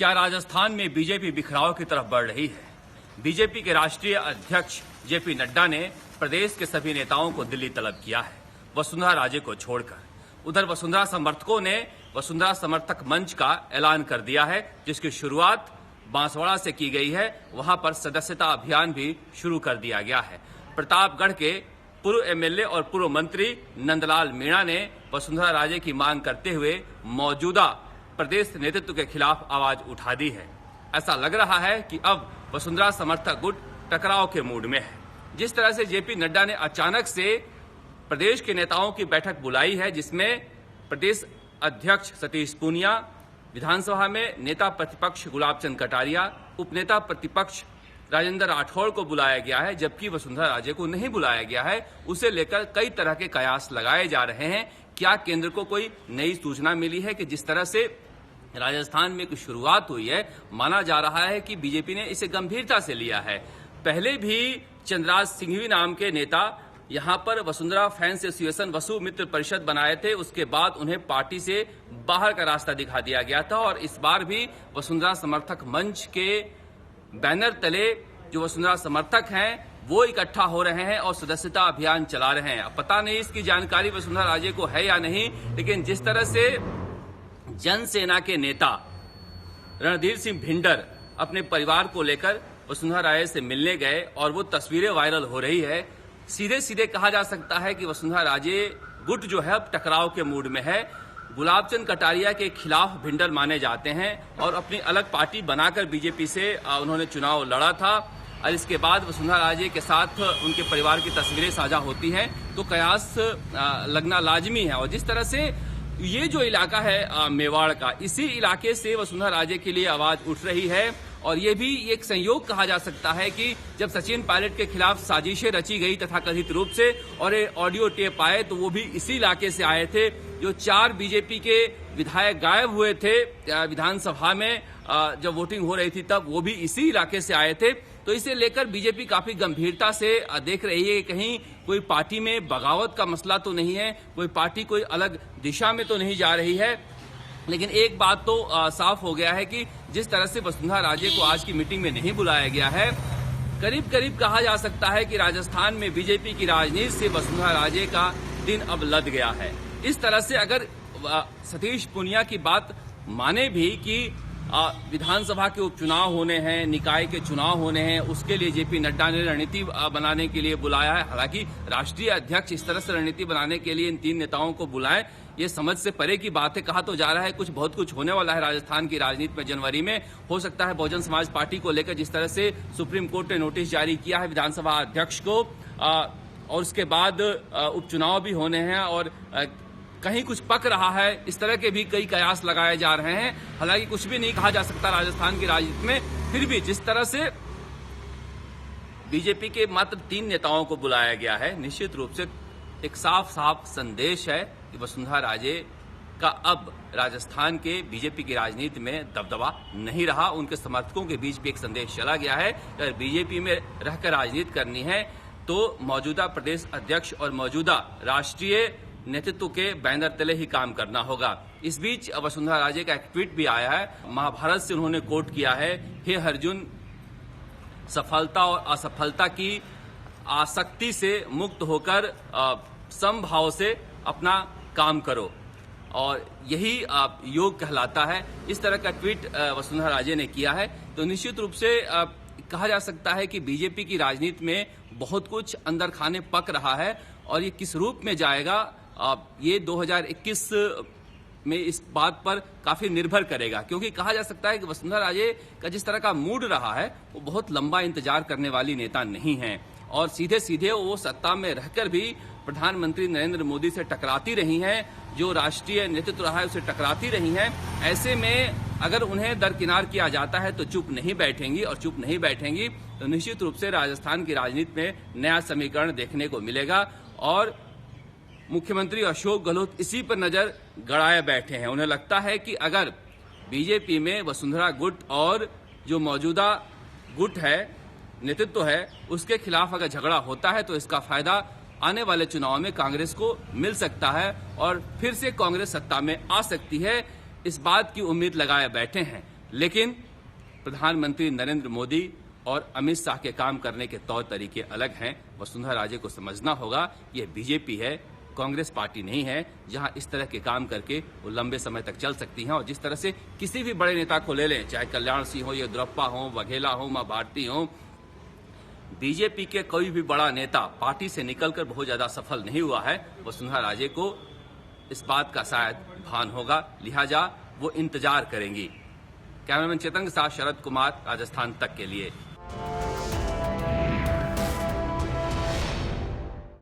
क्या राजस्थान में बीजेपी बिखराव की तरफ बढ़ रही है? बीजेपी के राष्ट्रीय अध्यक्ष जेपी नड्डा ने प्रदेश के सभी नेताओं को दिल्ली तलब किया है, वसुंधरा राजे को छोड़कर। उधर वसुंधरा समर्थकों ने वसुंधरा समर्थक मंच का ऐलान कर दिया है, जिसकी शुरुआत बांसवाड़ा से की गई है। वहां पर सदस्यता अभियान भी शुरू कर दिया गया है। प्रतापगढ़ के पूर्व एमएलए और पूर्व मंत्री नंदलाल मीणा ने वसुंधरा राजे की मांग करते हुए मौजूदा प्रदेश नेतृत्व के खिलाफ आवाज उठा दी है। ऐसा लग रहा है कि अब वसुंधरा समर्थक गुट टकराव के मूड में है। जिस तरह से जेपी नड्डा ने अचानक से प्रदेश के नेताओं की बैठक बुलाई है, जिसमें प्रदेश अध्यक्ष सतीश पूनिया, विधानसभा में नेता प्रतिपक्ष गुलाब चंद कटारिया, उपनेता प्रतिपक्ष राजेंद्र राठौड़ को बुलाया गया है, जबकि वसुंधरा राजे को नहीं बुलाया गया है। उसे लेकर कई तरह के कयास लगाए जा रहे हैं। क्या केंद्र को कोई नई सूचना मिली है कि जिस तरह से राजस्थान में कुछ शुरुआत हुई है, माना जा रहा है कि बीजेपी ने इसे गंभीरता से लिया है। पहले भी चंद्रराज सिंघवी नाम के नेता यहां पर वसुंधरा फैंस एसोसिएशन वसु मित्र परिषद बनाए थे। उसके बाद उन्हें पार्टी से बाहर का रास्ता दिखा दिया गया था और इस बार भी वसुंधरा समर्थक मंच के बैनर तले जो वसुंधरा समर्थक हैं वो इकट्ठा हो रहे हैं और सदस्यता अभियान चला रहे हैं। अब पता नहीं इसकी जानकारी वसुंधरा राजे को है या नहीं, लेकिन जिस तरह से जनसेना के नेता रणधीर सिंह भिंडर अपने परिवार को लेकर वसुंधरा राजे से मिलने गए और वो तस्वीरें वायरल हो रही है, सीधे सीधे कहा जा सकता है कि वसुंधरा राजे गुट जो है अब टकराव के मूड में है। गुलाब चंद कटारिया के खिलाफ भिंडर माने जाते हैं और अपनी अलग पार्टी बनाकर बीजेपी से उन्होंने चुनाव लड़ा था और इसके बाद वसुंधरा राजे के साथ उनके परिवार की तस्वीरें साझा होती हैं, तो कयास लगना लाजमी है। और जिस तरह से ये जो इलाका है मेवाड़ का, इसी इलाके से वसुंधरा राजे के लिए आवाज उठ रही है और ये भी एक संयोग कहा जा सकता है कि जब सचिन पायलट के खिलाफ साजिशें रची गई तथाकथित रूप से और ये ऑडियो टेप आए तो वो भी इसी इलाके से आए थे। जो 4 बीजेपी के विधायक गायब हुए थे विधानसभा में जब वोटिंग हो रही थी, तब वो भी इसी इलाके से आए थे। तो इसे लेकर बीजेपी काफी गंभीरता से देख रही है कि कहीं कोई पार्टी में बगावत का मसला तो नहीं है, कोई पार्टी कोई अलग दिशा में तो नहीं जा रही है। लेकिन एक बात तो साफ हो गया है कि जिस तरह से वसुंधरा राजे को आज की मीटिंग में नहीं बुलाया गया है, करीब करीब कहा जा सकता है कि राजस्थान में बीजेपी की राजनीति से वसुंधरा राजे का दिन अब लद गया है। इस तरह से अगर सतीश पूनिया की बात माने भी कि विधानसभा के उपचुनाव होने हैं, निकाय के चुनाव होने हैं, उसके लिए जेपी नड्डा ने रणनीति बनाने के लिए बुलाया है। हालांकि राष्ट्रीय अध्यक्ष इस तरह से रणनीति बनाने के लिए इन 3 नेताओं को बुलाएं, ये समझ से परे की बात है। कहा तो जा रहा है बहुत कुछ होने वाला है राजस्थान की राजनीति में जनवरी में। हो सकता है बहुजन समाज पार्टी को लेकर जिस तरह से सुप्रीम कोर्ट ने नोटिस जारी किया है विधानसभा अध्यक्ष को, और उसके बाद उपचुनाव भी होने हैं और कहीं कुछ पक रहा है, इस तरह के भी कई कयास लगाए जा रहे हैं। हालांकि कुछ भी नहीं कहा जा सकता राजस्थान की राजनीति में। फिर भी जिस तरह से बीजेपी के मात्र 3 नेताओं को बुलाया गया है, निश्चित रूप से एक साफ साफ संदेश है कि वसुंधरा राजे का अब राजस्थान के बीजेपी की राजनीति में दबदबा नहीं रहा। उनके समर्थकों के बीच भी एक संदेश चला गया है कि अगर बीजेपी में रहकर राजनीति करनी है तो मौजूदा प्रदेश अध्यक्ष और मौजूदा राष्ट्रीय नेतृत्व के बैनर तले ही काम करना होगा। इस बीच वसुंधरा राजे का एक ट्वीट भी आया है। महाभारत से उन्होंने कोट किया है, हे अर्जुन, सफलता और असफलता की आसक्ति से मुक्त होकर समभाव से अपना काम करो, और यही योग कहलाता है। इस तरह का ट्वीट वसुंधरा राजे ने किया है। तो निश्चित रूप से कहा जा सकता है कि बीजेपी की राजनीति में बहुत कुछ अंदर खाने पक रहा है और ये किस रूप में जाएगा ये 2021 में इस बात पर काफी निर्भर करेगा, क्योंकि कहा जा सकता है कि वसुंधरा राजे का जिस तरह का मूड रहा है वो बहुत लंबा इंतजार करने वाली नेता नहीं है और सीधे सीधे वो सत्ता में रहकर भी प्रधानमंत्री नरेंद्र मोदी से टकराती रही हैं, जो राष्ट्रीय नेतृत्व रहा है उसे टकराती रही हैं। ऐसे में अगर उन्हें दरकिनार किया जाता है तो चुप नहीं बैठेंगी, और चुप नहीं बैठेंगी तो निश्चित रूप से राजस्थान की राजनीति में नया समीकरण देखने को मिलेगा। और मुख्यमंत्री अशोक गहलोत इसी पर नजर गड़ाए बैठे हैं। उन्हें लगता है कि अगर बीजेपी में वसुंधरा गुट और जो मौजूदा गुट है, नेतृत्व है, उसके खिलाफ अगर झगड़ा होता है तो इसका फायदा आने वाले चुनाव में कांग्रेस को मिल सकता है और फिर से कांग्रेस सत्ता में आ सकती है। इस बात की उम्मीद लगाए बैठे हैं। लेकिन प्रधानमंत्री नरेंद्र मोदी और अमित शाह के काम करने के तौर तरीके अलग हैं। वसुंधरा राजे को समझना होगा यह बीजेपी है, कांग्रेस पार्टी नहीं है जहां इस तरह के काम करके वो लंबे समय तक चल सकती हैं। और जिस तरह से किसी भी बड़े नेता को ले लें, चाहे कल्याण सिंह हो, येदियुरप्पा हो, वघेला हो, मां भारती हो, बीजेपी के कोई भी बड़ा नेता पार्टी से निकलकर बहुत ज्यादा सफल नहीं हुआ है। वसुंधरा राजे को इस बात का शायद भान होगा, लिहाजा वो इंतजार करेंगी। कैमरामैन चेतन के साथ शरद कुमार, राजस्थान तक के लिए।